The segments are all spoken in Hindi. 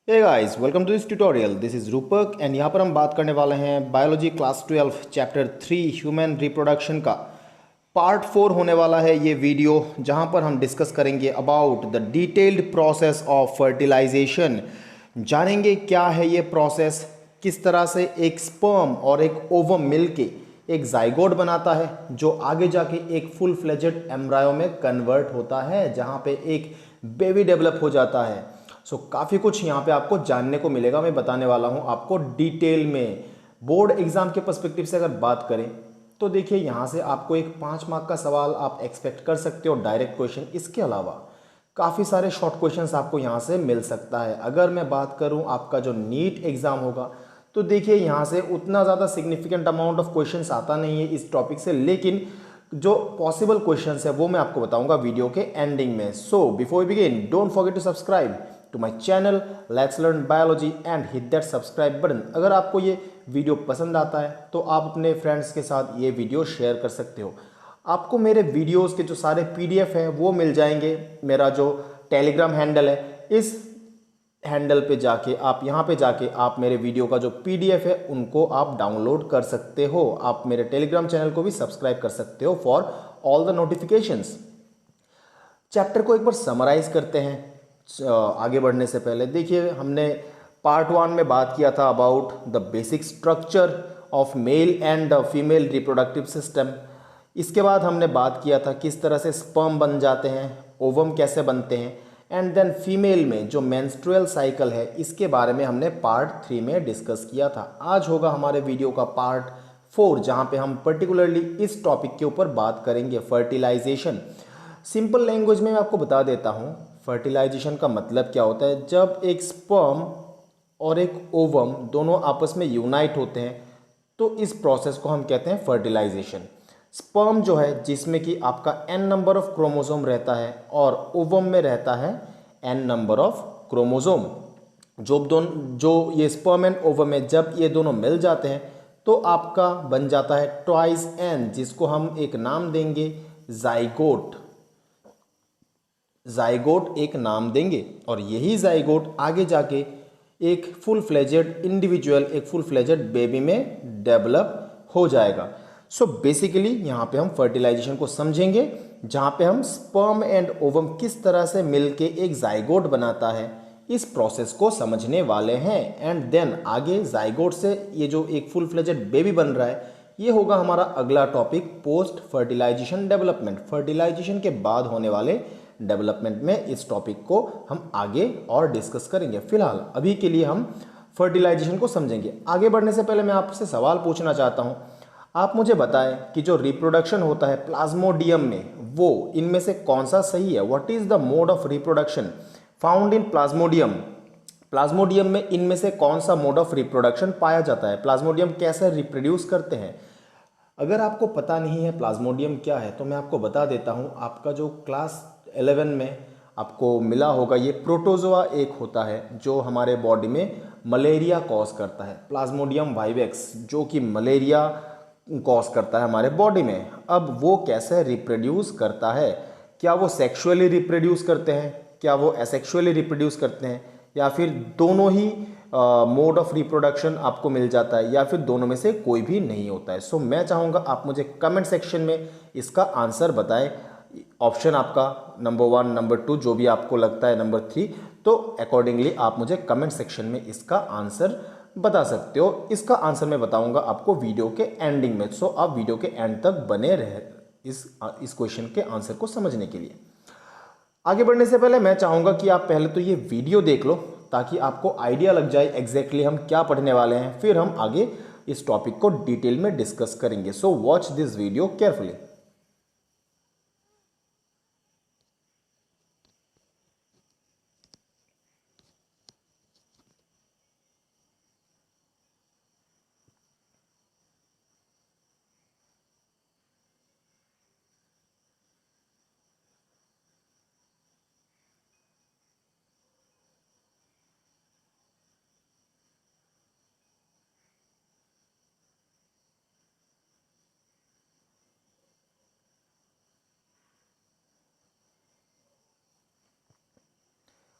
Hey guys, welcome to this tutorial. This is Rupak and यहाँ पर हम बात करने वाले हैं biology class 12 chapter 3 human reproduction का पार्ट 4 होने वाला है ये वीडियो, जहाँ पर हम डिस्कस करेंगे about the detailed process of fertilization. जानेंगे क्या है ये प्रोसेस, किस तरह से एक स्पर्म और एक ओवम मिलके एक जाइगोट बनाता है जो आगे जाके एक फुल फ्लेजेड एम्ब्रायो में कन्वर्ट होता है, जहाँ पे एक बेबी डेवलप हो जाता है। काफ़ी कुछ यहाँ पे आपको जानने को मिलेगा। मैं बताने वाला हूँ आपको डिटेल में। बोर्ड एग्जाम के पर्सपेक्टिव से अगर बात करें तो देखिए, यहाँ से आपको एक 5 मार्क का सवाल आप एक्सपेक्ट कर सकते हो, डायरेक्ट क्वेश्चन। इसके अलावा काफ़ी सारे शॉर्ट क्वेश्चंस आपको यहाँ से मिल सकता है। अगर मैं बात करूँ आपका जो नीट एग्जाम होगा तो देखिए, यहाँ से उतना ज़्यादा सिग्निफिकेंट अमाउंट ऑफ क्वेश्चंस आता नहीं है इस टॉपिक से, लेकिन जो पॉसिबल क्वेश्चंस है वो मैं आपको बताऊंगा वीडियो के एंडिंग में। So before we begin, don't forget to subscribe to my channel let's learn biology and hit that subscribe button. अगर आपको ये वीडियो पसंद आता है तो आप अपने फ्रेंड्स के साथ ये वीडियो शेयर कर सकते हो। आपको मेरे वीडियोस के जो सारे पीडीएफ हैं वो मिल जाएंगे। मेरा जो टेलीग्राम हैंडल है, इस हैंडल पे जाके आप यहाँ पे जाके आप मेरे वीडियो का जो पीडीएफ है उनको आप डाउनलोड कर सकते हो। आप मेरे टेलीग्राम चैनल को भी सब्सक्राइब कर सकते हो for all the notifications. Chapter को एक बार समराइज करते हैं। आगे बढ़ने से पहले देखिए, हमने पार्ट 1 में बात किया था about the basic structure of male and female reproductive system. इसके बाद हमने बात किया था किस तरह से स्पर्म बन जाते हैं, ओवम कैसे बनते हैं, एंड देन फीमेल में जो मेंस्ट्रुअल साइकिल है इसके बारे में हमने पार्ट 3 में डिस्कस किया था। आज होगा हमारे वीडियो का पार्ट 4, जहाँ पे हम पर्टिकुलरली इस टॉपिक के ऊपर बात करेंगे, फर्टिलाइजेशन। सिंपल लैंग्वेज में मैं आपको बता देता हूँ फर्टिलाइजेशन का मतलब क्या होता है। जब एक स्पर्म और एक ओवम दोनों आपस में यूनाइट होते हैं तो इस प्रोसेस को हम कहते हैं फर्टिलाइजेशन। स्पर्म जो है जिसमें कि आपका n नंबर ऑफ क्रोमोसोम रहता है और ओवम में रहता है n नंबर ऑफ क्रोमोसोम। जो ये स्पर्म एंड ओवम में जब ये दोनों मिल जाते हैं तो आपका बन जाता है ट्वाइस n, जिसको हम एक नाम देंगे जाइगोट। जाइगोट एक नाम देंगे और यही जाइगोट आगे जाके एक फुल फ्लेजेड इंडिविजुअल, एक फुल फ्लेजेड बेबी में डेवलप हो जाएगा। बेसिकली यहाँ पे हम फर्टिलाइजेशन को समझेंगे, जहाँ पे हम स्पर्म एंड ओवम किस तरह से मिलके एक जाइगोट बनाता है इस प्रोसेस को समझने वाले हैं। एंड देन आगे जाइगोट से ये जो एक फुल फ्लेजेड बेबी बन रहा है, ये होगा हमारा अगला topic, post fertilization development. Fertilization के बाद होने वाले डेवलपमेंट में इस टॉपिक को हम आगे और डिस्कस करेंगे। फिलहाल अभी के लिए हम फर्टिलाइजेशन को समझेंगे। आगे बढ़ने से पहले मैं आपसे सवाल पूछना चाहता हूं। आप मुझे बताएं कि जो रिप्रोडक्शन होता है प्लाज्मोडियम में, वो इनमें से कौन सा सही है। What is the mode of reproduction found in Plasmodium. Plasmodium में इनमें से कौन सा मोड ऑफ रिप्रोडक्शन पाया जाता है, प्लाज्मोडियम कैसे रिप्रोड्यूस करते हैं। अगर आपको पता नहीं है प्लाज्मोडियम क्या है तो मैं आपको बता देता हूँ। आपका जो क्लास 11 में आपको मिला होगा, ये प्रोटोजोआ एक होता है जो हमारे बॉडी में मलेरिया कॉज करता है, प्लाज्मोडियम वाइवेक्स, जो कि मलेरिया कॉज करता है हमारे बॉडी में। अब वो कैसे रिप्रोड्यूस करता है, क्या वो सेक्सुअली रिप्रोड्यूस करते हैं, क्या वो एसेक्सुअली रिप्रोड्यूस करते हैं, या फिर दोनों ही मोड ऑफ रिप्रोडक्शन आपको मिल जाता है, या फिर दोनों में से कोई भी नहीं होता है। मैं चाहूँगा आप मुझे कमेंट सेक्शन में इसका आंसर बताएं। ऑप्शन आपका नंबर 1, नंबर 2, जो भी आपको लगता है, नंबर 3, तो अकॉर्डिंगली आप मुझे कमेंट सेक्शन में इसका आंसर बता सकते हो। इसका आंसर मैं बताऊंगा आपको वीडियो के एंडिंग में। आप वीडियो के एंड तक बने रहे इस क्वेश्चन के आंसर को समझने के लिए। आगे बढ़ने से पहले मैं चाहूंगा कि आप पहले तो ये वीडियो देख लो ताकि आपको आइडिया लग जाए एग्जैक्टली हम क्या पढ़ने वाले हैं, फिर हम आगे इस टॉपिक को डिटेल में डिस्कस करेंगे। Watch this video carefully.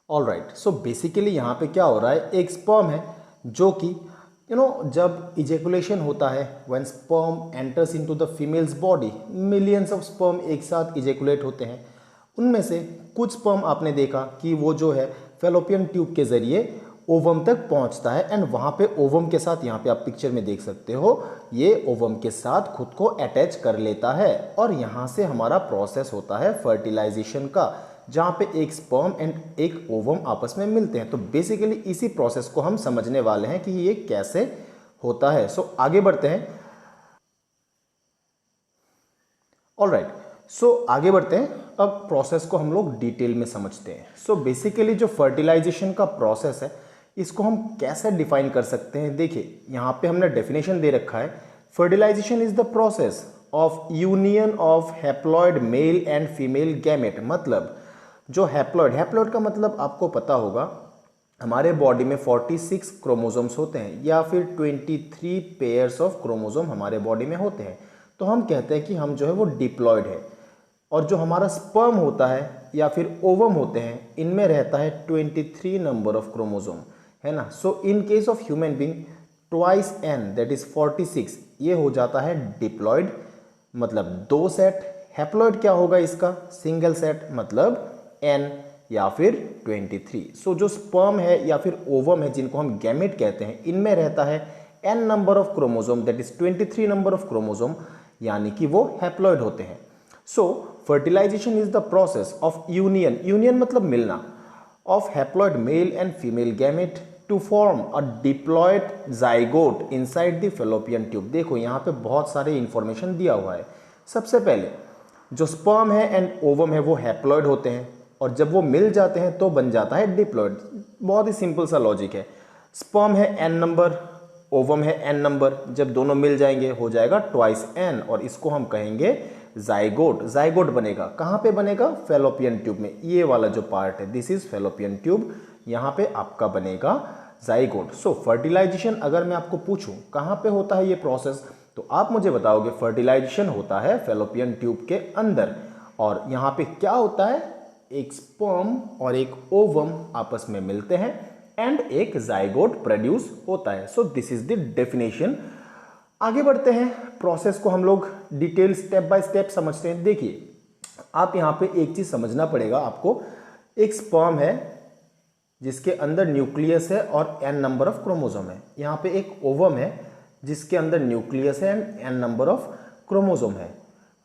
All right, so basically यहाँ पे क्या हो रहा है, एक स्पर्म है जो कि जब इजेकुलेशन होता है, when sperm enters into the females body, millions of sperm एक साथ इजेकुलेट होते हैं। उनमें से कुछ स्पर्म आपने देखा कि वो जो है फेलोपियन ट्यूब के जरिए ओवम तक पहुंचता है, एंड वहाँ पे ओवम के साथ, यहाँ पे आप पिक्चर में देख सकते हो, ये ओवम के साथ खुद को अटैच कर लेता है, और यहाँ से हमारा प्रोसेस होता है फर्टिलाइजेशन का, जहाँ पे एक स्पर्म एंड एक ओवम आपस में मिलते हैं। तो बेसिकली इसी प्रोसेस को हम समझने वाले हैं कि ये कैसे होता है। सो आगे बढ़ते हैं। ऑल राइट, सो आगे बढ़ते हैं। अब प्रोसेस को हम लोग डिटेल में समझते हैं। सो बेसिकली जो फर्टिलाइजेशन का प्रोसेस है, इसको हम कैसे डिफाइन कर सकते हैं। देखिए यहाँ पे हमने डेफिनेशन दे रखा है, fertilization is the process of union of haploid male and female gamete. मतलब जो हैप्लॉइड का मतलब आपको पता होगा, हमारे बॉडी में 46 क्रोमोसोम्स होते हैं, या फिर 23 पेयर्स ऑफ क्रोमोसोम हमारे बॉडी में होते हैं। तो हम कहते हैं कि हम जो है वो डिप्लॉयड है। और जो हमारा स्पर्म होता है या फिर ओवम होते हैं, इनमें रहता है 23 नंबर ऑफ क्रोमोसोम, है ना। So in case of human being twice N, that is 46, ये हो जाता है डिप्लॉयड, मतलब 2 सेट। हैप्लॉइड क्या होगा इसका, सिंगल सेट, मतलब एन या फिर 23। सो जो स्पर्म है या फिर ओवम है, जिनको हम गैमेट कहते हैं, इनमें रहता है N number of chromosome, that is 23 number of chromosome, यानी कि वो हैप्लॉइड होते हैं। So fertilization is the process of union मतलब मिलना, of haploid male and female gamete to form a diploid zygote inside the fallopian tube. देखो यहाँ पे बहुत सारे इंफॉर्मेशन दिया हुआ है। सबसे पहले जो स्पर्म है एंड ओवम है वो हैप्लॉइड होते हैं, और जब वो मिल जाते हैं तो बन जाता है डिप्लॉयड। बहुत ही सिंपल सा लॉजिक है। स्पर्म है एन नंबर, ओवम है एन नंबर, जब दोनों मिल जाएंगे हो जाएगा ट्वाइस एन, और इसको हम कहेंगे जाइगोट। जाइगोट बनेगा कहाँ पे बनेगा, फैलोपियन ट्यूब में। ये वाला जो पार्ट है, दिस इज फैलोपियन ट्यूब, यहाँ पे आपका बनेगा जाइगोट। सो फर्टिलाइजेशन अगर मैं आपको पूछूं कहाँ पे होता है ये प्रोसेस, तो आप मुझे बताओगे फर्टिलाइजेशन होता है फैलोपियन ट्यूब के अंदर। और यहाँ पे क्या होता है, एक स्पर्म और एक ओवम आपस में मिलते हैं एंड एक जाइगोट प्रोड्यूस होता है। सो दिस इज द डेफिनेशन। आगे बढ़ते हैं, प्रोसेस को हम लोग डिटेल स्टेप बाय स्टेप समझते हैं। देखिए आप यहाँ पे एक चीज समझना पड़ेगा आपको, एक स्पर्म है जिसके अंदर न्यूक्लियस है और एन नंबर ऑफ क्रोमोसोम है। यहाँ पे एक ओवम है जिसके अंदर न्यूक्लियस है and n number of chromosome है।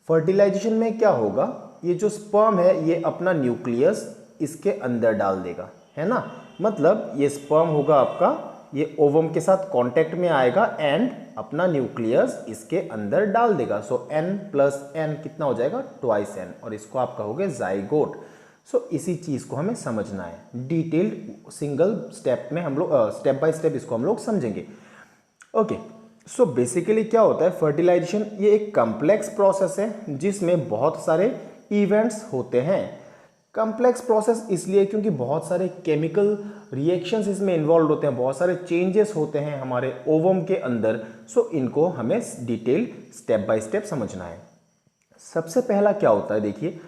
फर्टिलाइजेशन में क्या होगा, ये जो स्पर्म है ये अपना न्यूक्लियस इसके अंदर डाल देगा, है ना। मतलब ये स्पर्म होगा आपका, ये ओवम के साथ कांटेक्ट में आएगा एंड अपना न्यूक्लियस इसके अंदर डाल देगा। सो n प्लस n कितना हो जाएगा, ट्वाइस n, और इसको आप कहोगे जाइगोट। सो इसी चीज को हमें समझना है डिटेल्ड, सिंगल स्टेप में हम लोग स्टेप बाय स्टेप इसको हम लोग समझेंगे। ओके, सो बेसिकली क्या होता है फर्टिलाइजेशन, ये एक कॉम्प्लेक्स प्रोसेस है जिसमें बहुत सारे इवेंट्स होते हैं। कॉम्प्लेक्स प्रोसेस इसलिए क्योंकि बहुत सारे केमिकल रिएक्शंस इसमें इन्वॉल्व होते हैं, बहुत सारे चेंजेस होते हैं हमारे ओवम के अंदर। सो इनको हमें डिटेल स्टेप बाय स्टेप समझना है। सबसे पहला क्या होता है, देखिए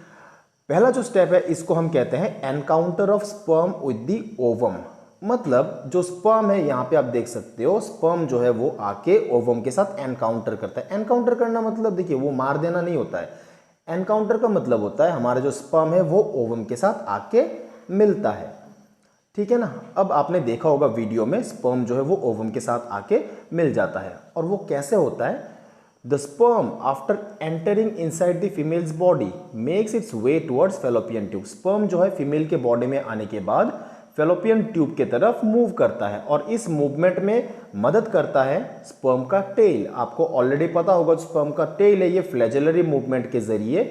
पहला जो स्टेप है इसको हम कहते हैं encounter of sperm with the ovum. मतलब जो स्पर्म है, यहाँ पे आप देख सकते हो, स्पर्म जो है वो आके ओवम के साथ एनकाउंटर करता है। एनकाउंटर करना मतलब देखिए वो मार देना नहीं होता है। एनकाउंटर का मतलब होता है हमारा जो स्पर्म है वो ओवम के साथ आके मिलता है, ठीक है ना। अब आपने देखा होगा वीडियो में, स्पर्म जो है वो ओवम के साथ आके मिल जाता है। और वो कैसे होता है, the sperm after entering inside the females body makes it's way towards fallopian tube. Sperm जो है फीमेल के बॉडी में आने के बाद फैलोपियन ट्यूब के तरफ मूव करता है, और इस मूवमेंट में मदद करता है स्पर्म का टेल। आपको ऑलरेडी पता होगा स्पर्म का टेल है, ये फ्लैजेलरी मूवमेंट के जरिए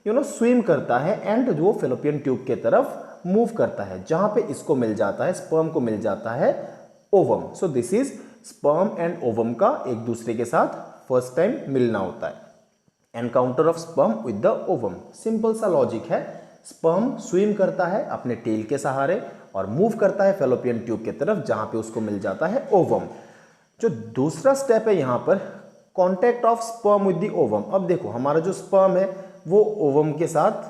स्विम करता है एंड वो फैलोपियन ट्यूब के तरफ मूव करता है, जहां पे इसको मिल जाता है, स्पर्म को मिल जाता है ovum. So this is sperm and ovum का एक दूसरे के साथ फर्स्ट टाइम मिलना होता है। Encounter of sperm with the ovum, simple सा लॉजिक है। स्पर्म स्विम करता है अपने टेल के सहारे और मूव करता है फैलोपियन ट्यूब की तरफ, जहां पे उसको मिल जाता है ओवम। जो दूसरा स्टेप है यहां पर, contact of sperm with the ovum. अब देखो हमारा जो स्पर्म है वो ओवम के साथ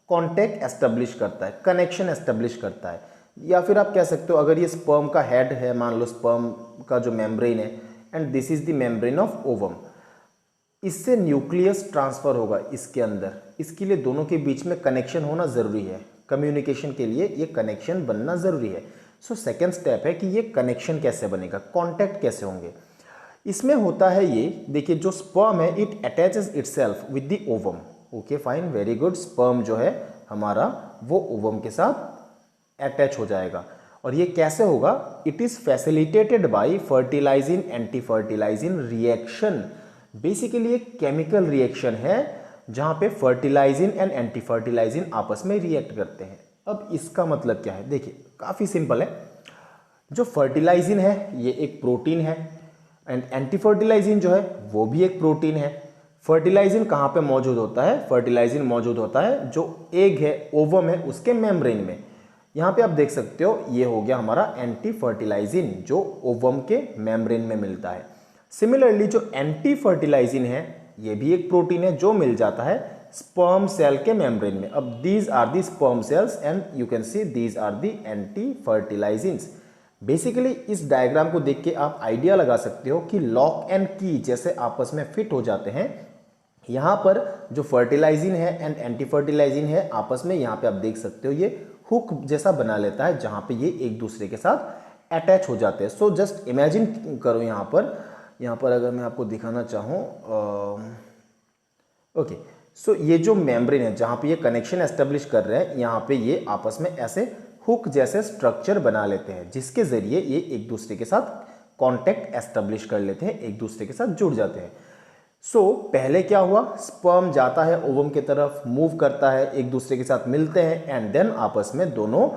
कांटेक्ट एस्टेब्लिश करता है, कनेक्शन एस्टेब्लिश करता है। या फिर आप कह सकते हो अगर ये स्पर्म का हेड है, मान लो स्पर्म का जो मेम्ब्रेन है, and this is the membrane of ovum, इससे न्यूक्लियस ट्रांसफर होगा इसके अंदर। इसके लिए दोनों के बीच में कनेक्शन होना ज़रूरी है, कम्युनिकेशन के लिए ये कनेक्शन बनना ज़रूरी है। सो सेकेंड स्टेप है कि ये कनेक्शन कैसे बनेगा, कॉन्टैक्ट कैसे होंगे। इसमें होता है ये, देखिए जो स्पर्म है it attaches itself with the ovum. Okay fine, very good. Sperm जो है हमारा वो ओवम के साथ अटैच हो जाएगा। और ये कैसे होगा, it is facilitated bye fertilising anti fertilising reaction. Basically एक केमिकल रिएक्शन है जहां पे फर्टिलाइजिंग एंड एंटी फर्टिलाइजिंग आपस में रिएक्ट करते हैं। अब इसका मतलब क्या है, देखिए काफी सिंपल है। जो फर्टिलाइजिंग है ये एक प्रोटीन है, एंड एंटी फर्टिलाइजिंग जो है वो भी एक प्रोटीन है। फर्टिलाइजिंग कहाँ पे मौजूद होता है, फर्टिलाइजिंग मौजूद होता है जो एग है, ओवम है, उसके मेम्ब्रेन में। यहाँ पे आप देख सकते हो ये हो गया हमारा एंटी फर्टिलाइजिन जो ओवम के मेम्ब्रेन में मिलता है। सिमिलरली जो एंटी फर्टिलाइजिन है ये भी एक प्रोटीन है जो मिल जाता है स्पर्म सेल के मेम्ब्रेन में। अब these are the sperm cells and you can see these are the anti fertilizins. Basically इस डायग्राम को देख के आप आइडिया लगा सकते हो कि लॉक एंड की जैसे आपस में फिट हो जाते हैं। यहाँ पर जो फर्टिलाइजिन है एंड एंटी फर्टिलाइजिन है आपस में, यहाँ पे आप देख सकते हो ये हुक जैसा बना लेता है जहाँ पे ये एक दूसरे के साथ अटैच हो जाते हैं। सो जस्ट इमेजिन करो यहाँ पर अगर मैं आपको दिखाना चाहूँ, ओके, सो ये जो मेम्ब्रेन है जहाँ पे ये कनेक्शन एस्टेब्लिश कर रहे हैं, यहाँ पे ये आपस में ऐसे हुक जैसे स्ट्रक्चर बना लेते हैं जिसके जरिए ये एक दूसरे के साथ कॉन्टैक्ट एस्टेब्लिश कर लेते हैं, एक दूसरे के साथ जुड़ जाते हैं। सो पहले क्या हुआ, स्पर्म जाता है ओवम की तरफ, मूव करता है, एक दूसरे के साथ मिलते हैं, एंड देन आपस में दोनों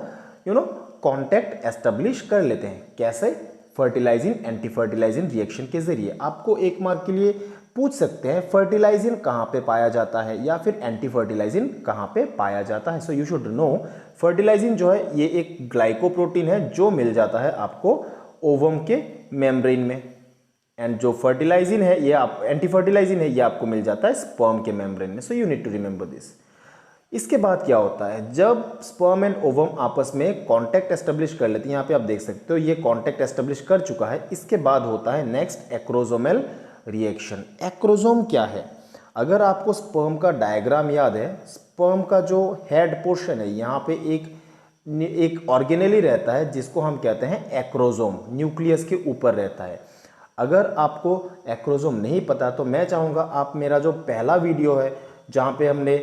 कॉन्टैक्ट एस्टेब्लिश कर लेते हैं। कैसे, फर्टिलाइजिंग एंटी फर्टिलाइजिंग रिएक्शन के जरिए। आपको एक मार्क के लिए पूछ सकते हैं फर्टिलाइजिन कहाँ पे पाया जाता है या फिर एंटी फर्टिलाइजिन कहाँ पे पाया जाता है। So you should know fertilizin जो है ये एक ग्लाइकोप्रोटीन है जो मिल जाता है आपको ओवम के मेम्ब्रेन में, एंड जो फर्टिलाइजिन है ये आप एंटी फर्टिलाइजिन है ये आपको मिल जाता है स्पर्म के मेम्ब्रेन में। So you need to remember this. इसके बाद क्या होता है, जब स्पर्म एंड ओवम आपस में कॉन्टैक्ट एस्टेब्लिश कर लेते हैं, यहाँ पे आप देख सकते हो ये कॉन्टैक्ट एस्टेब्लिश कर चुका है। इसके बाद होता है नेक्स्ट एक्रोसोमल रिएक्शन। एक्रोसोम क्या है, अगर आपको स्पर्म का डायग्राम याद है, स्पर्म का जो हेड पोर्शन है यहाँ पे एक ऑर्गेनेली रहता है जिसको हम कहते हैं एक्रोसोम, न्यूक्लियस के ऊपर रहता है। अगर आपको एक्रोसोम नहीं पता तो मैं चाहूँगा आप मेरा जो पहला वीडियो है जहाँ पे हमने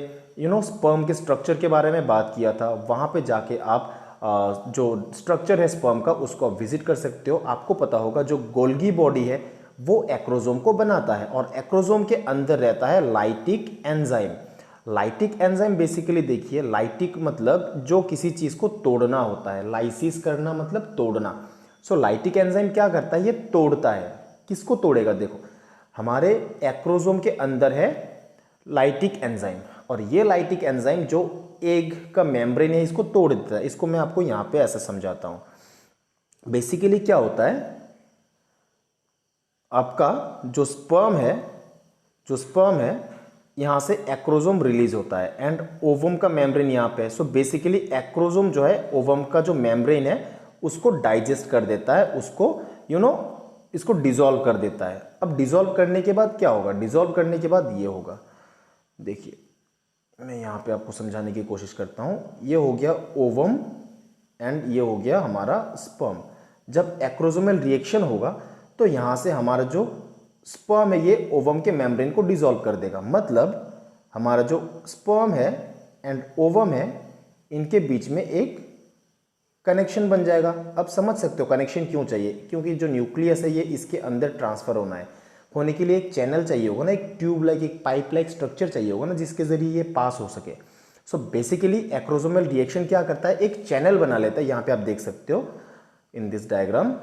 स्पर्म के स्ट्रक्चर के बारे में बात किया था, वहाँ पे जाके आप जो स्ट्रक्चर है स्पर्म का उसको आप विजिट कर सकते हो। आपको पता होगा जो गोल्गी बॉडी है वो एक्रोसोम को बनाता है, और एक्रोसोम के अंदर रहता है lytic enzyme. Lytic enzyme basically देखिए, लाइटिक मतलब जो किसी चीज़ को तोड़ना होता है, लाइसिस करना मतलब तोड़ना। सो लाइटिक एंजाइम क्या करता है, ये तोड़ता है। किसको तोड़ेगा, देखो हमारे एक्रोसोम के अंदर है लाइटिक एंजाइम, और ये लाइटिक एंजाइम जो एग का मेम्ब्रेन है इसको तोड़ देता है। इसको मैं आपको यहाँ पे ऐसे समझाता हूँ। बेसिकली क्या होता है, आपका जो स्पर्म है यहाँ से एक्रोसोम रिलीज होता है, एंड ओवम का मेम्ब्रेन यहाँ पे है। सो बेसिकली एक्रोसोम जो है ओवम का जो मेम्ब्रेन है उसको डाइजेस्ट कर देता है, उसको इसको डिसॉल्व कर देता है। अब डिसॉल्व करने के बाद क्या होगा, डिसॉल्व करने के बाद ये होगा, देखिए मैं यहाँ पे आपको समझाने की कोशिश करता हूँ। ये हो गया ओवम एंड ये हो गया हमारा स्पर्म। जब एक्रोसोमल रिएक्शन होगा तो यहाँ से हमारा जो स्पर्म है ये ओवम के मेम्ब्रेन को डिसॉल्व कर देगा। मतलब हमारा जो स्पर्म है एंड ओवम है इनके बीच में एक कनेक्शन बन जाएगा। अब समझ सकते हो कनेक्शन क्यों चाहिए, क्योंकि जो न्यूक्लियस है ये इसके अंदर ट्रांसफर होना है, होने के लिए एक चैनल चाहिए होगा ना, एक ट्यूब लाइक एक पाइप लाइक स्ट्रक्चर चाहिए होगा ना जिसके जरिए ये पास हो सके। सो बेसिकली एक्रोसोमल रिएक्शन क्या करता है, एक चैनल बना लेता है। यहाँ पे आप देख सकते हो इन दिस डायग्राम,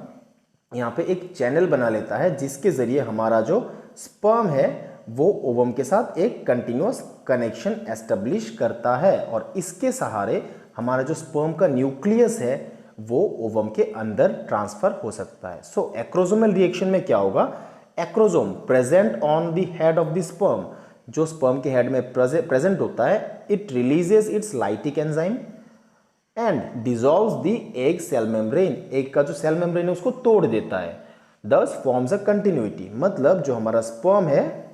यहाँ पे एक चैनल बना लेता है जिसके जरिए हमारा जो स्पर्म है वो ओवम के साथ एक कंटिन्यूअस कनेक्शन एस्टेब्लिश करता है, और इसके सहारे हमारा जो स्पर्म का न्यूक्लियस है वो ओवम के अंदर ट्रांसफर हो सकता है। सो एक्रोसोमल रिएक्शन में क्या होगा, acrosome present on the head of the sperm, जो स्पर्म के हेड में प्रेजेंट होता है, it releases its lytic enzyme and dissolves the egg cell membrane, egg का जो सेल मेम्ब्रेन है उसको तोड़ देता है। दस फॉर्म्स अ कंटिन्यूटी, मतलब जो हमारा स्पर्म है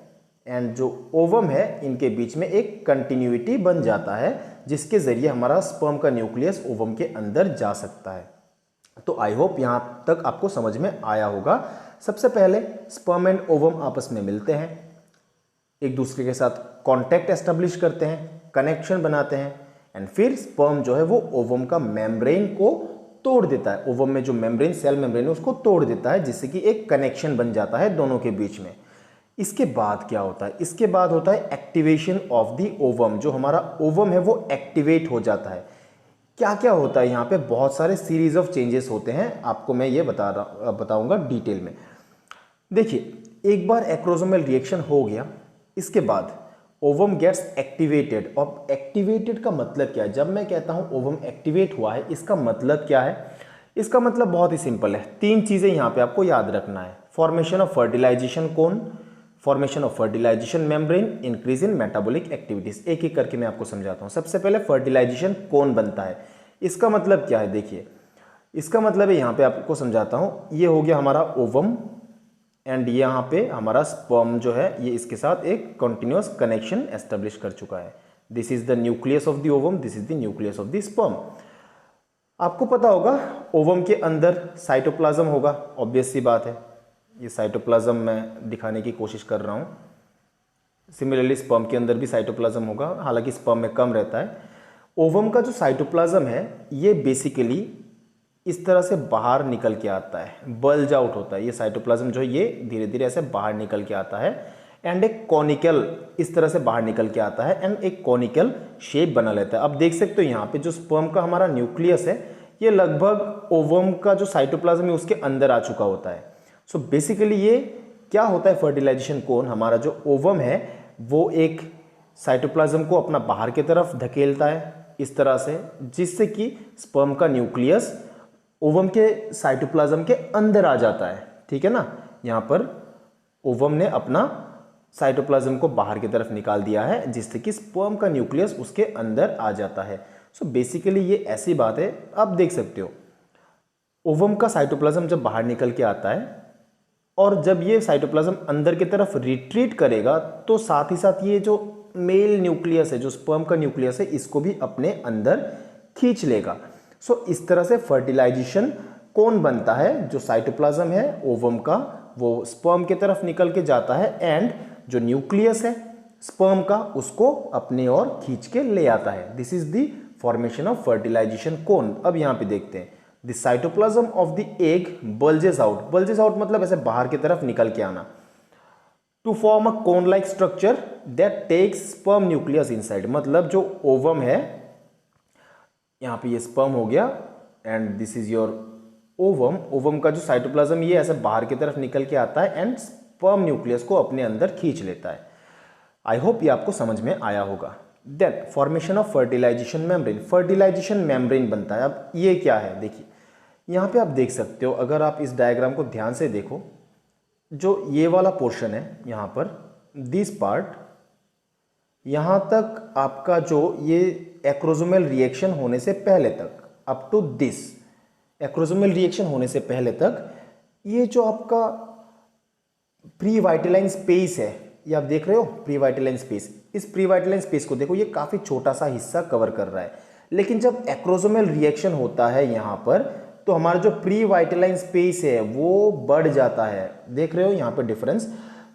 एंड जो ओवम है इनके बीच में एक कंटिन्यूटी बन जाता है, जिसके जरिए हमारा स्पर्म का न्यूक्लियस ओवम के अंदर जा सकता है। तो आई होप यहां तक आपको समझ में आया होगा। सबसे पहले स्पर्म एंड ओवम आपस में मिलते हैं, एक दूसरे के साथ कांटेक्ट एस्टेब्लिश करते हैं, कनेक्शन बनाते हैं, एंड फिर स्पर्म जो है वो ओवम का मेम्ब्रेन को तोड़ देता है। ओवम में जो मेम्ब्रेन, सेल मेम्ब्रेन है उसको तोड़ देता है, जिससे कि एक कनेक्शन बन जाता है दोनों के बीच में। इसके बाद क्या होता है? इसके बाद होता है एक्टिवेशन ऑफ द ओवम। जो हमारा ओवम है वो एक्टिवेट हो जाता है। क्या क्या होता है यहाँ पे? बहुत सारे सीरीज ऑफ चेंजेस होते हैं, आपको मैं ये बताऊंगा डिटेल में। देखिए, एक बार एक्रोसोमल रिएक्शन हो गया, इसके बाद ओवम गेट्स एक्टिवेटेड। और एक्टिवेटेड का मतलब क्या है? जब मैं कहता हूं ओवम एक्टिवेट हुआ है, इसका मतलब क्या है? इसका मतलब बहुत ही सिंपल है। तीन चीजें यहां पे आपको याद रखना है। Formation of fertilization cone, formation of fertilization membrane, increase in metabolic activities. एक एक करके मैं आपको समझाता हूं। सबसे पहले फर्टिलाइजेशन कोन बनता है। इसका मतलब क्या है? देखिए, इसका मतलब है, यहां पे आपको समझाता हूं। ये हो गया हमारा ओवम एंड यहाँ पे हमारा स्पर्म जो है ये इसके साथ एक कंटिन्यूअस कनेक्शन एस्टेब्लिश कर चुका है। This is the nucleus of the ovum, this is the nucleus of the sperm. आपको पता होगा ओवम के अंदर साइटोप्लाज्म होगा, ऑब्वियस सी बात है। ये साइटोप्लाज्म मैं दिखाने की कोशिश कर रहा हूँ। सिमिलरली स्पर्म के अंदर भी साइटोप्लाज्म होगा, हालांकि स्पर्म में कम रहता है। ओवम का जो साइटोप्लाज्म है ये बेसिकली इस तरह से बाहर निकल के आता है, बल्ज आउट होता है। ये साइटोप्लाज्म जो है ये धीरे धीरे ऐसे बाहर निकल के आता है एंड एक कॉनिकल इस तरह से बाहर निकल के आता है एंड एक कॉनिकल शेप बना लेता है। अब देख सकते हो यहाँ पे जो स्पर्म का हमारा न्यूक्लियस है ये लगभग ओवम का जो साइटोप्लाज्म है उसके अंदर आ चुका होता है। सो बेसिकली ये क्या होता है? फर्टिलाइजेशन कोन, हमारा जो ओवम है वो एक साइटोप्लाज्म को अपना बाहर की तरफ धकेलता है इस तरह से, जिससे कि स्पर्म का न्यूक्लियस ओवम के साइटोप्लाज्म के अंदर आ जाता है। ठीक है ना? यहां पर ओवम ने अपना साइटोप्लाज्म को बाहर की तरफ निकाल दिया है, जिससे कि स्पर्म का न्यूक्लियस उसके अंदर आ जाता है। सो बेसिकली ये ऐसी बात है। आप देख सकते हो ओवम का साइटोप्लाज्म जब बाहर निकल के आता है और जब ये साइटोप्लाज्म अंदर की तरफ रिट्रीट करेगा तो साथ ही साथ ये जो मेल न्यूक्लियस है, जो स्पर्म का न्यूक्लियस है, इसको भी अपने अंदर खींच लेगा। सो इस तरह से फर्टिलाइजेशन कोन बनता है। जो साइटोप्लाज्म है ओवम का वो स्पर्म की तरफ निकल के जाता है एंड जो न्यूक्लियस है स्पर्म का उसको अपने ओर खींच के ले आता है। This is the formation of fertilization cone. अब यहां पे देखते हैं, the cytoplasm of the egg bulges out. Bulges out मतलब ऐसे बाहर की तरफ निकल के आना, to form a cone like structure that takes sperm nucleus inside. मतलब जो ओवम है, यहाँ पे ये स्पर्म हो गया and this is your ovum. Ovum का जो साइटोप्लाज्म ये ऐसे बाहर की तरफ निकल के आता है एंड स्पर्म न्यूक्लियस को अपने अंदर खींच लेता है। आई होप ये आपको समझ में आया होगा। Then formation of fertilization membrane. Fertilization membrane बनता है। अब ये क्या है? देखिए, यहाँ पे आप देख सकते हो, अगर आप इस डायग्राम को ध्यान से देखो, जो ये वाला पोर्शन है यहाँ पर, दिस पार्ट, यहाँ तक आपका जो ये एक्रोसोमल रिएक्शन होने से पहले तक, up to this acrosomal reaction होने से पहले तक, ये जो आपका प्री वाइटलाइन स्पेस है, ये आप देख रहे हो प्री वाइटलाइन स्पेस। इस प्री वाइटलाइन स्पेस को देखो, ये काफी छोटा सा हिस्सा कवर कर रहा है। लेकिन जब एक्रोसोमल रिएक्शन होता है यहाँ पर, तो हमारा जो प्री वाइटलाइन स्पेस है वो बढ़ जाता है। देख रहे हो यहाँ पे डिफरेंस?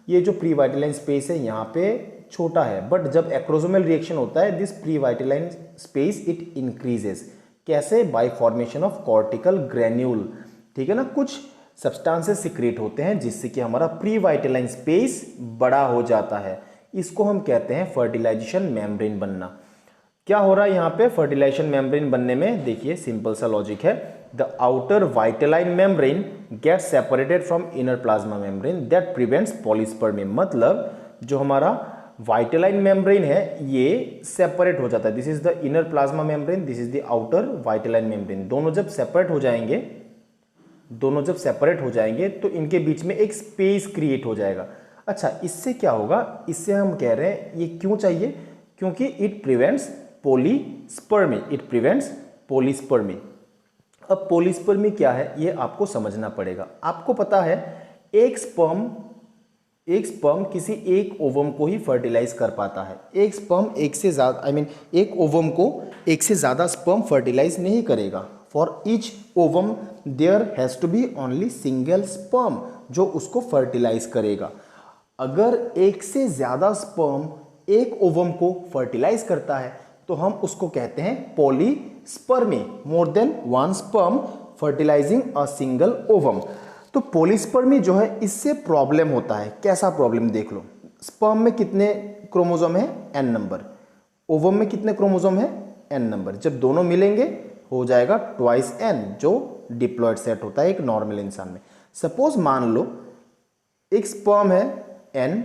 ये जो प्री वाइटलाइन स्पेस है यहाँ पे छोटा है, बट जब एक्रोसोमल रिएक्शन होता है this perivitelline space it increases. कैसे? By formation of cortical granule. ठीक है ना? कुछ सब्सटेंसेस सिक्रेट होते हैं जिससे कि हमारा प्री वाइटलाइन स्पेस बड़ा हो जाता है। इसको हम कहते हैं फर्टिलाइजेशन मेम्ब्रेन बनना। क्या हो रहा है यहाँ पे फर्टिलाइजेशन मेम्ब्रेन बनने में? देखिए, सिंपल सा लॉजिक है। The outer vitelline membrane gets separated from inner plasma membrane that prevents polyspermy. मतलब जो हमारा वाइटलाइन मेम्ब्रेन है ये सेपरेट हो जाता है। This is the inner plasma membrane, this is the outer vitelline membrane. दोनों जब सेपरेट हो जाएंगे तो इनके बीच में एक स्पेस क्रिएट हो जाएगा। अच्छा, इससे क्या होगा? इससे हम कह रहे हैं ये क्यों चाहिए? क्योंकि it prevents polyspermy. It prevents polyspermy. अब पोलिस्पर्मी क्या है ये आपको समझना पड़ेगा। आपको पता है एक स्पर्म किसी एक ओवम को ही फर्टिलाइज कर पाता है। एक स्पर्म एक से ज़्यादा एक ओवम को एक से ज़्यादा स्पर्म फर्टिलाइज नहीं करेगा। For each ovum there has to be only single sperm जो उसको फर्टिलाइज करेगा। अगर एक से ज़्यादा स्पर्म एक ओवम को फर्टिलाइज करता है तो हम उसको कहते हैं polyspermy. More than one sperm fertilising अ सिंगल ओवम। तो पॉलीस्पर्मी जो है इससे प्रॉब्लम होता है। कैसा प्रॉब्लम देख लो। स्पर्म में कितने क्रोमोसोम है? n number. ओवम में कितने क्रोमोसोम है? n number. जब दोनों मिलेंगे हो जाएगा ट्वाइस n, जो डिप्लॉयड सेट होता है एक नॉर्मल इंसान में। सपोज मान लो एक स्पर्म है n,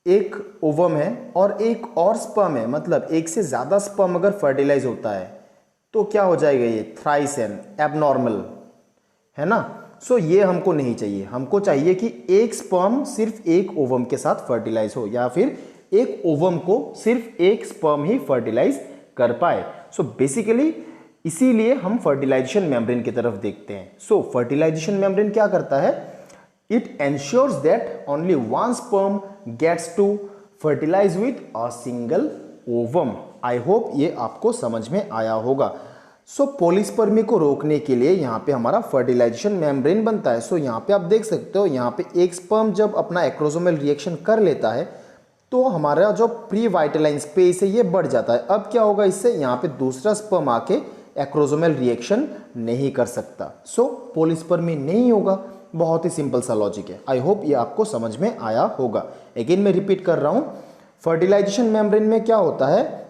एक ओवम है और एक और स्पर्म है, मतलब एक से ज्यादा स्पर्म अगर फर्टिलाइज होता है तो क्या हो जाएगा? ये थ्राइस n, एबनॉर्मल है ना। सो ये हमको नहीं चाहिए। हमको चाहिए कि एक स्पर्म सिर्फ एक ओवम के साथ फर्टिलाइज हो या फिर एक ओवम को सिर्फ एक स्पर्म ही फर्टिलाइज कर पाए। सो बेसिकली इसीलिए हम फर्टिलाइजेशन मेम्ब्रेन की तरफ देखते हैं। सो फर्टिलाइजेशन मेम्ब्रेन क्या करता है? It ensures that only one sperm gets to fertilize with a single ovum. I hope ये आपको समझ में आया होगा। सो पॉलीस्पर्मी को रोकने के लिए यहाँ पे हमारा फर्टिलाइजेशन मेम्ब्रेन बनता है। सो यहाँ पे आप देख सकते हो, यहाँ पे एक स्पर्म जब अपना एक्रोसोमल रिएक्शन कर लेता है तो हमारा जो प्री वाइटलाइन स्पेस है ये बढ़ जाता है। अब क्या होगा इससे? यहाँ पे दूसरा स्पर्म आके एक्रोसोमल रिएक्शन नहीं कर सकता। सो पॉलीस्पर्मी नहीं होगा। बहुत ही सिंपल सा लॉजिक है। आई होप ये आपको समझ में आया होगा। अगेन मैं रिपीट कर रहा हूँ, फर्टिलाइजेशन मेम्ब्रेन में क्या होता है?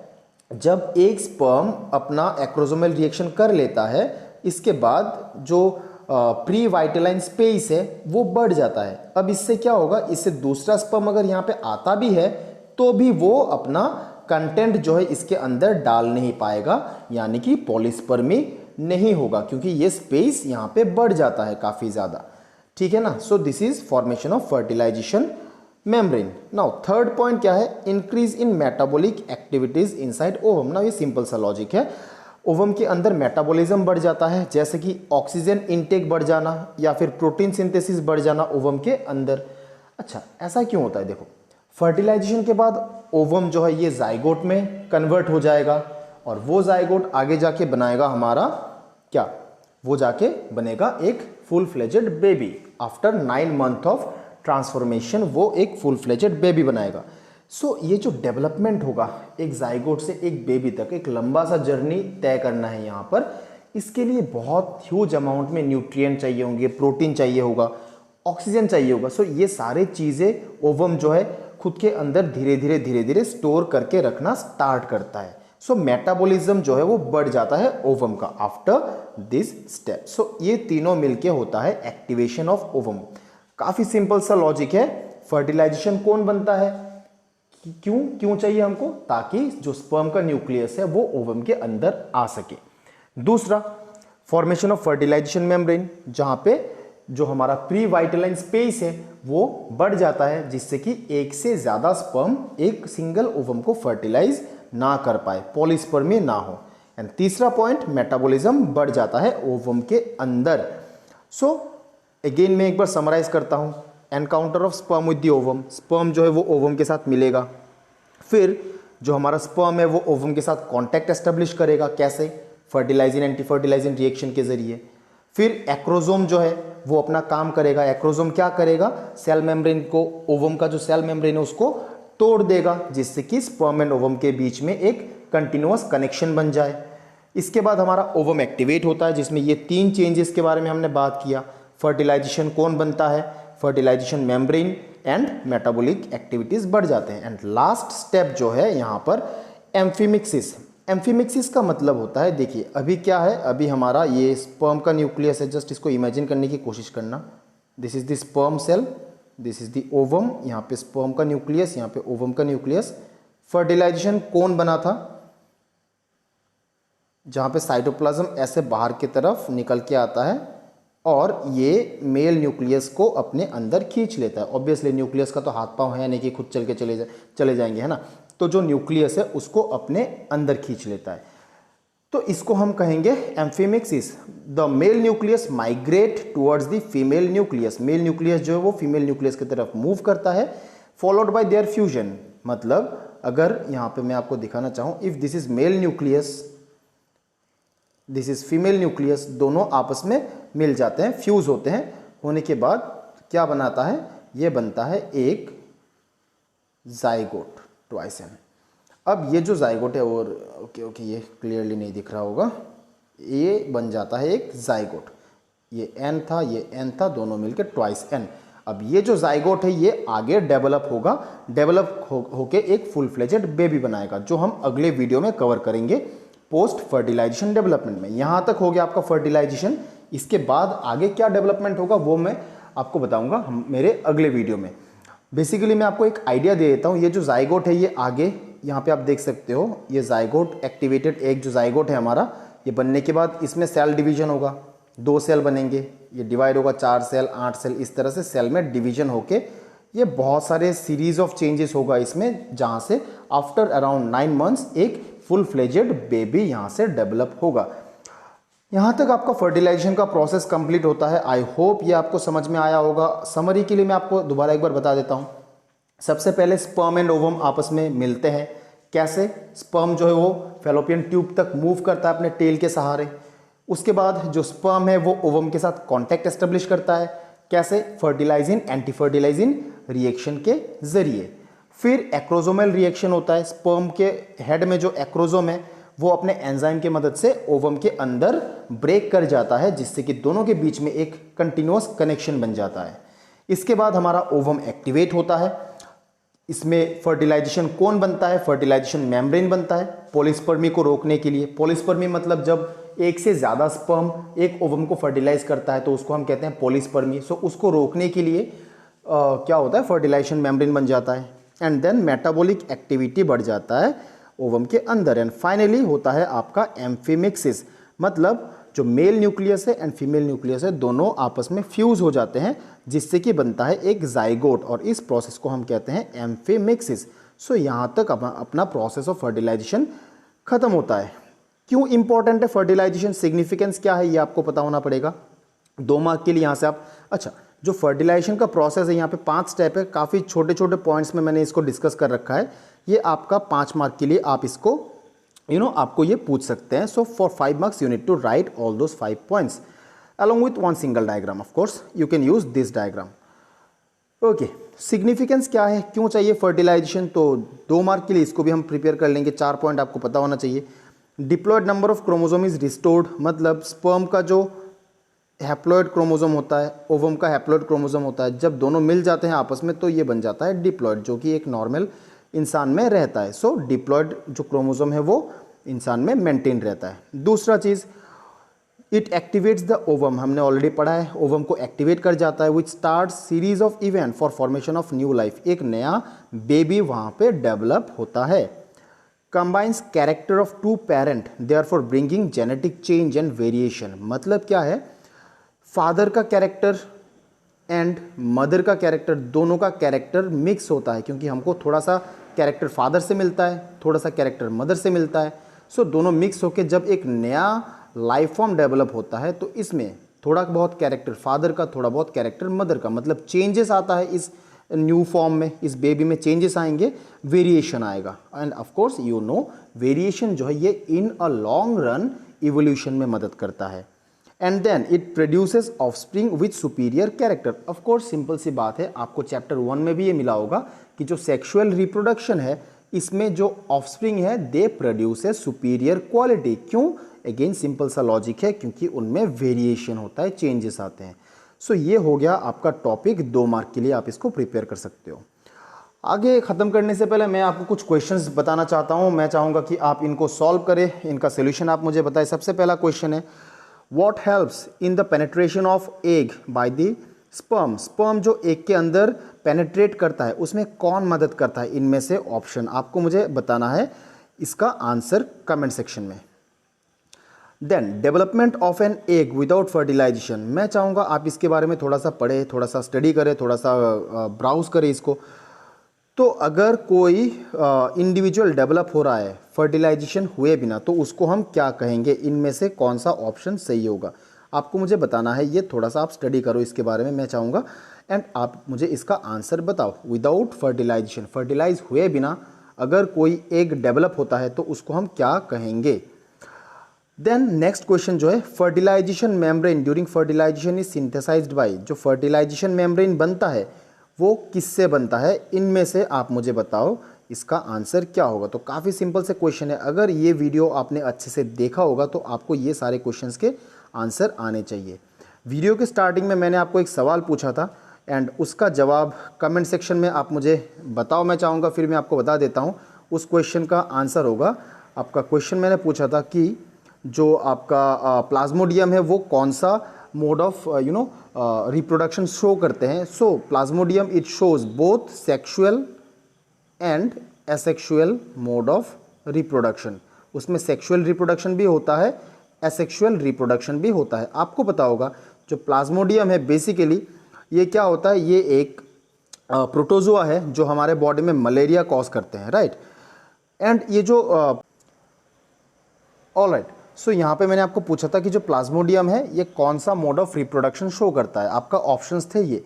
जब एक स्पर्म अपना एक्रोसोमल रिएक्शन कर लेता है, इसके बाद जो प्री वाइटलाइन स्पेस है वो बढ़ जाता है। अब इससे क्या होगा? इससे दूसरा स्पर्म अगर यहाँ पे आता भी है तो भी वो अपना कंटेंट जो है इसके अंदर डाल नहीं पाएगा, यानी कि पॉलीस्पर्मी नहीं होगा, क्योंकि ये स्पेस यहाँ पे बढ़ जाता है काफ़ी ज़्यादा। ठीक है ना। So this is formation of fertilization membrane. Now third point क्या है? Increase in metabolic activities inside ovum. Now ये सिंपल सा लॉजिक है। ओवम के अंदर मेटाबॉलिज्म बढ़ जाता है, जैसे कि ऑक्सीजन इनटेक बढ़ जाना या फिर प्रोटीन सिंथेसिस बढ़ जाना ओवम के अंदर। अच्छा, ऐसा क्यों होता है? देखो, फर्टिलाइजेशन के बाद ओवम जो है ये जाइगोट में कन्वर्ट हो जाएगा और वो जाइगोट आगे जाके बनाएगा हमारा क्या? वो जाके बनेगा एक full fledged baby. After 9 month of transformation वो एक फुल फ्लेजेड बेबी बनाएगा। सो ये जो डेवलपमेंट होगा एक जाइगोट से एक बेबी तक, एक लंबा सा जर्नी तय करना है यहाँ पर। इसके लिए बहुत ह्यूज अमाउंट में न्यूट्रिएंट चाहिए होंगे, प्रोटीन चाहिए होगा, ऑक्सीजन चाहिए होगा। सो ये सारे चीज़ें ओवम जो है खुद के अंदर धीरे धीरे स्टोर करके रखना स्टार्ट करता है। सो मेटाबॉलिज्म जो है वो बढ़ जाता है ओवम का आफ्टर दिस स्टेप। सो ये तीनों मिलके होता है एक्टिवेशन ऑफ ओवम। काफी सिंपल सा लॉजिक है। फर्टिलाइजेशन कौन बनता है? क्यों चाहिए हमको? ताकि जो स्पर्म का न्यूक्लियस है वो ओवम के अंदर आ सके। दूसरा, फॉर्मेशन ऑफ फर्टिलाइजेशन मेम्ब्रेन, जहां पे जो हमारा प्री वाइटलाइन स्पेस है वो बढ़ जाता है, जिससे कि एक से ज्यादा स्पर्म एक सिंगल ओवम को फर्टिलाइज ना कर पाए, पॉलीस्पर्मी ना हो। एंड तीसरा पॉइंट, मेटाबॉलिज्म बढ़ जाता है ओवम के अंदर। सो अगेन मैं एक बार समराइज करता हूँ। Encounter of sperm with the ovum, sperm जो है वो ओवम के साथ मिलेगा, फिर जो हमारा स्पर्म है वो ओवम के साथ कांटेक्ट एस्टेब्लिश करेगा। कैसे? फर्टिलाइजिंग एंटी फर्टिलाइजिंग रिएक्शन के जरिए। फिर एक्रोजोम जो है वो अपना काम करेगा। एक्रोजोम क्या करेगा? सेल मेम्ब्रेन को, ओवम का जो सेल मेम्ब्रेन है उसको तोड़ देगा, जिससे कि स्पर्म एंड ओवम के बीच में एक कंटिन्यूअस कनेक्शन बन जाए। इसके बाद हमारा ओवम एक्टिवेट होता है, जिसमें ये 3 चेंजेस के बारे में हमने बात किया। फर्टिलाइजेशन कौन बनता है? Fertilization membrane and metabolic activities बढ़ जाते हैं। एंड लास्ट स्टेप जो है यहाँ पर एम्फीमिक्सिस। एम्फीमिक्सिस का मतलब होता है, देखिए अभी क्या है, अभी हमारा ये स्पर्म का न्यूक्लियस है। जस्ट इसको इमेजिन करने की कोशिश करना। This is the sperm cell, this is the ovum. यहाँ पे स्पर्म का न्यूक्लियस, यहाँ पे ओवम का न्यूक्लियस। फर्टिलाइजेशन कौन बना था? जहाँ पे साइटोप्लाज्म ऐसे बाहर की तरफ निकल के आता है और ये मेल न्यूक्लियस को अपने अंदर खींच लेता है। ऑब्वियसली न्यूक्लियस का तो हाथ पांव है नहीं कि खुद चल के चले जाएंगे, है ना। तो जो न्यूक्लियस है उसको अपने अंदर खींच लेता है। तो इसको हम कहेंगे amphimixis. The mail nucleus migrate towards the female nucleus. Mail nucleus जो है वो फीमेल न्यूक्लियस की तरफ मूव करता है, फॉलोड बाय देयर फ्यूजन। मतलब अगर यहाँ पे मैं आपको दिखाना चाहूँ, if this is male nucleus, this is female nucleus, दोनों आपस में मिल जाते हैं, फ्यूज होते हैं। होने के बाद क्या बनाता है, ये बनता है एक जाइगोट, ट्वाइस एन। अब ये जो जाइगोट है, और ओके ये क्लियरली नहीं दिख रहा होगा, ये बन जाता है एक जाइगोट। ये एन था, ये एन था, दोनों मिलकर ट्वाइस एन। अब ये जो जाइगोट है ये आगे डेवलप होगा, डेवलप होके एक फुल फ्लेजेड बेबी बनाएगा, जो हम अगले वीडियो में कवर करेंगे पोस्ट फर्टिलाइजेशन डेवलपमेंट में। यहाँ तक हो गया आपका फर्टिलाइजेशन। इसके बाद आगे क्या डेवलपमेंट होगा वो मैं आपको बताऊंगा हम मेरे अगले वीडियो में। बेसिकली मैं आपको एक आइडिया दे देता हूँ। ये जो जाइगोट है ये आगे यहाँ पे आप देख सकते हो, ये जाइगोट एक्टिवेटेड एग जो जाइगोट है हमारा, ये बनने के बाद इसमें सेल डिवीजन होगा, 2 सेल बनेंगे, ये डिवाइड होगा 4 सेल, 8 सेल, इस तरह से सेल में डिवीजन होके ये बहुत सारे सीरीज ऑफ चेंजेस होगा इसमें, जहाँ से आफ्टर अराउंड 9 मंथ्स एक फुल फ्लेजेड बेबी यहाँ से डेवलप होगा। यहाँ तक आपका फर्टिलाइजेशन का प्रोसेस कंप्लीट होता है। आई होप ये आपको समझ में आया होगा। समरी के लिए मैं आपको दोबारा एक बार बता देता हूँ। सबसे पहले स्पर्म एंड ओवम आपस में मिलते हैं। कैसे? स्पर्म जो है वो फैलोपियन ट्यूब तक मूव करता है अपने टेल के सहारे। उसके बाद जो स्पर्म है वो ओवम के साथ कांटेक्ट एस्टेब्लिश करता है। कैसे? फर्टिलाइजिंग एंटी फर्टिलाइजिंग रिएक्शन के जरिए। फिर एक्रोजोमल रिएक्शन होता है। स्पर्म के हेड में जो एक्रोजोम है वो अपने एंजाइम की मदद से ओवम के अंदर ब्रेक कर जाता है, जिससे कि दोनों के बीच में एक कंटिन्यूअस कनेक्शन बन जाता है। इसके बाद हमारा ओवम एक्टिवेट होता है। इसमें फर्टिलाइजेशन कौन बनता है? फर्टिलाइजेशन मेम्ब्रेन बनता है पॉलीस्पर्मी को रोकने के लिए। पॉलीस्पर्मी मतलब जब एक से ज़्यादा स्पर्म एक ओवम को फर्टिलाइज करता है तो उसको हम कहते हैं पॉलीस्पर्मी। सो उसको रोकने के लिए क्या होता है? फर्टिलाइजेशन मेम्ब्रेन बन जाता है। एंड देन मेटाबॉलिक एक्टिविटी बढ़ जाता है ओवम के अंदर। एंड फाइनली होता है आपका एम्फीमिक्सिस, मतलब जो मेल न्यूक्लियस है एंड फीमेल न्यूक्लियस है दोनों आपस में फ्यूज हो जाते हैं, जिससे कि बनता है एक जाइगोट, और इस प्रोसेस को हम कहते हैं एम्फीमिक्सिस। सो यहाँ तक अपना प्रोसेस ऑफ फर्टिलाइजेशन खत्म होता है। क्यों इंपॉर्टेंट है फर्टिलाइजेशन? सिग्निफिकेंस क्या है ये आपको पता होना पड़ेगा। 2 मार्क के लिए यहाँ से आप, अच्छा जो फर्टिलाइजेशन का प्रोसेस है यहाँ पे 5 स्टेप है। काफ़ी छोटे छोटे पॉइंट्स में मैंने इसको डिस्कस कर रखा है। ये आपका 5 मार्क के लिए आप इसको आपको ये पूछ सकते हैं। So for 5 marks you need to write all those 5 points along with one single diagram. Of course you can use this diagram. Okay, significance क्या है, क्यों चाहिए फर्टिलाइजेशन? तो 2 मार्क के लिए इसको भी हम प्रिपेयर कर लेंगे। 4 पॉइंट आपको पता होना चाहिए। Diploid number of chromosome is restored, मतलब स्पर्म का जो हैप्लॉयड क्रोमोसोम होता है, ओवम का हैप्लॉयड क्रोमोसोम होता है, जब दोनों मिल जाते हैं आपस में तो ये बन जाता है डिप्लॉयड, जो कि एक नॉर्मल इंसान में रहता है। सो डिप्लॉयड जो क्रोमोसोम है वो इंसान में मेंटेन रहता है। दूसरा चीज़, इट एक्टिवेट्स द ओवम, हमने ऑलरेडी पढ़ा है, ओवम को एक्टिवेट कर जाता है, which start series of event for formation of new life, एक नया बेबी वहाँ पे डेवलप होता है। Combines character of 2 parent therefore bringing genetic change and variation, मतलब क्या है? फादर का कैरेक्टर एंड मदर का कैरेक्टर, दोनों का कैरेक्टर मिक्स होता है, क्योंकि हमको थोड़ा सा कैरेक्टर फादर से मिलता है, थोड़ा सा कैरेक्टर मदर से मिलता है। सो दोनों मिक्स होकर जब एक नया लाइफ फॉर्म डेवलप होता है तो इसमें थोड़ा बहुत कैरेक्टर फादर का, थोड़ा बहुत कैरेक्टर मदर का, मतलब चेंजेस आता है इस न्यू फॉर्म में, इस बेबी में चेंजेस आएंगे, वेरिएशन आएगा। And of course you know variation जो है ये in a long run evolution में मदद करता है। And then it produces offspring with superior character. Of course simple सी बात है, आपको चैप्टर 1 में भी ये मिला होगा कि जो सेक्सुअल रिप्रोडक्शन है इसमें जो ऑफस्प्रिंग है they produce a superior quality. क्यों? अगेन सिंपल सा लॉजिक है, क्योंकि उनमें वेरिएशन होता है, चेंजेस आते हैं। सो ये हो गया आपका टॉपिक, 2 मार्क के लिए आप इसको प्रिपेयर कर सकते हो। आगे ख़त्म करने से पहले मैं आपको कुछ क्वेश्चंस बताना चाहता हूँ। मैं चाहूँगा कि आप इनको सॉल्व करें, इनका सोल्यूशन आप मुझे बताएं। सबसे पहला क्वेश्चन है, what helps in the penetration of egg by the sperm. Sperm जो एग के अंदर पेनेट्रेट करता है उसमें कौन मदद करता है? इनमें से ऑप्शन आपको मुझे बताना है, इसका आंसर कमेंट सेक्शन में। Then development of an egg without fertilization, मैं चाहूँगा आप इसके बारे में थोड़ा सा पढ़ें, थोड़ा सा स्टडी करें, थोड़ा सा ब्राउज करें इसको। तो अगर कोई इंडिविजुअल डेवलप हो रहा है फर्टिलाइजेशन हुए बिना, तो उसको हम क्या कहेंगे, इनमें से कौन सा ऑप्शन सही होगा, आपको मुझे बताना है। ये थोड़ा सा आप स्टडी करो इसके बारे में, मैं चाहूँगा, एंड आप मुझे इसका आंसर बताओ। विदाउट फर्टिलाइजेशन, फर्टिलाइज हुए बिना अगर कोई एग डेवलप होता है तो उसको हम क्या कहेंगे। देन नेक्स्ट क्वेश्चन जो है, fertilization membrane during fertilization is synthesized by, जो फर्टिलाइजेशन मेम्ब्रेन बनता है वो किससे बनता है, इनमें से आप मुझे बताओ इसका आंसर क्या होगा। तो काफ़ी सिंपल से क्वेश्चन है, अगर ये वीडियो आपने अच्छे से देखा होगा तो आपको ये सारे क्वेश्चंस के आंसर आने चाहिए। वीडियो के स्टार्टिंग में मैंने आपको एक सवाल पूछा था एंड उसका जवाब कमेंट सेक्शन में आप मुझे बताओ, मैं चाहूँगा फिर मैं आपको बता देता हूँ। उस क्वेश्चन का आंसर होगा, आपका क्वेश्चन मैंने पूछा था कि जो आपका प्लाज्मोडियम है वो कौन सा मोड ऑफ रिप्रोडक्शन शो करते हैं। So plasmodium it shows both sexual and asexual mode of reproduction. उसमें सेक्सुअल रिप्रोडक्शन भी होता है, एसेक्सुअल रिप्रोडक्शन भी होता है। आपको पता होगा जो प्लाज्मोडियम है बेसिकली ये क्या होता है, ये एक प्रोटोजोआ है जो हमारे बॉडी में मलेरिया कॉज करते हैं, राइट। एंड ये जो ऑलराइट, सो यहाँ पे मैंने आपको पूछा था कि जो प्लाज्मोडियम है ये कौन सा मोड ऑफ रिप्रोडक्शन शो करता है, आपका ऑप्शंस थे ये।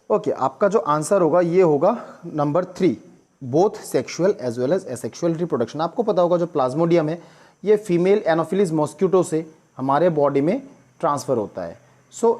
ओके, आपका जो आंसर होगा ये होगा number 3, both sexual as well as asexual reproduction. आपको पता होगा जो प्लाज्मोडियम है ये फीमेल एनोफिलिस मॉस्क्यूटो से हमारे बॉडी में ट्रांसफ़र होता है। सो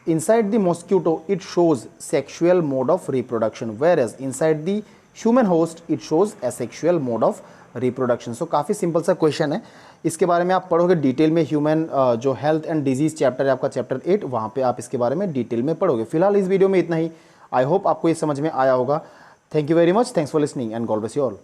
inside the mosquito it shows sexual mode of reproduction, whereas inside the human host it shows asexual mode of reproduction। सो काफ़ी सिंपल सा क्वेश्चन है, इसके बारे में आप पढ़ोगे डिटेल में। ह्यूमन जो हेल्थ एंड डिजीज़ चैप्टर है आपका चैप्टर 8, वहाँ पे आप इसके बारे में डिटेल में पढ़ोगे। फिलहाल इस वीडियो में इतना ही। आई होप आपको ये समझ में आया होगा। Thank you very much, thanks for listening and God bless you all.